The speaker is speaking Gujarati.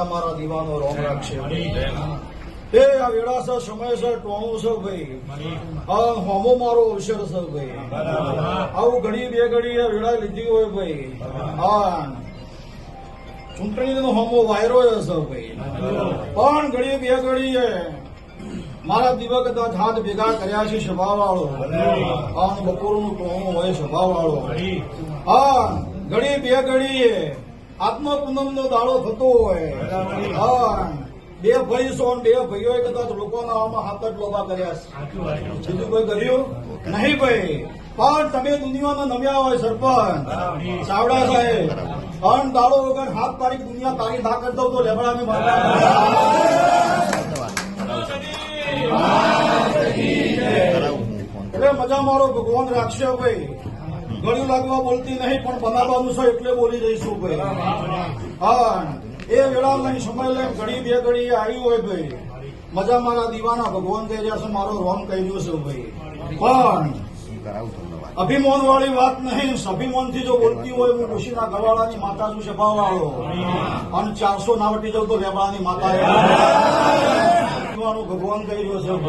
મારા દીવાનો રોમ રાખશે એ આ વેળાસર સમયસર ટોણું છે ભાઈ હા હોમો મારો અવસર છે ભાઈ આવું ઘડી બે ઘડી વેળા લીધી હોય ભાઈ હા ચૂંટણીનો હોમો વાયરો હશે ભાઈ પણ ઘડી બે ઘડીએ મારા દીવા કદાચ હાથ ભેગા કર્યા છે સભાવાળો હા બપોરનું ટોણું હોય સભાવાળો હા ઘડી બે ઘડીએ આત્મપૂનમનો દાડો થતો હોય હા બે ભાઈ છો બે ભાઈઓએ કદાચ લોકોના આમાં હાથ જ લોભા કર્યા છે બીજું કોઈ કર્યું નહીં ભાઈ પણ તમે દુનિયામાં નમ્યા હોય સરપંચ ચાવડા સાહેબ પણ દાડો વગર 7 તારીખ દુનિયા તારીખ ના કરતો તો લેબડાની માતા એટલે મજા મારો ભગવાન રાખશે ભાઈ ગળ્યું લાગવા બોલતી નહીં પણ બનાવવાનું છે એટલે બોલી જઈશું ભાઈ હા એ વેળા લઈને સમય લઈને ઘડી બે ઘડી આવી હોય ભાઈ મજા મારા દીવાના ભગવાન કહી રહ્યા છે મારો રોમ કહી દઉં છે ભાઈ પણ અભિમાન વાળી વાત નહીં અભિમાન થી જો બોલતી હોય હું ઋષિના ગવાળાની માતા છું સભાવાળો અને 400 ના વટી જાઉં તો લેબડાની માતા ભગવાન કહી રહ્યો છે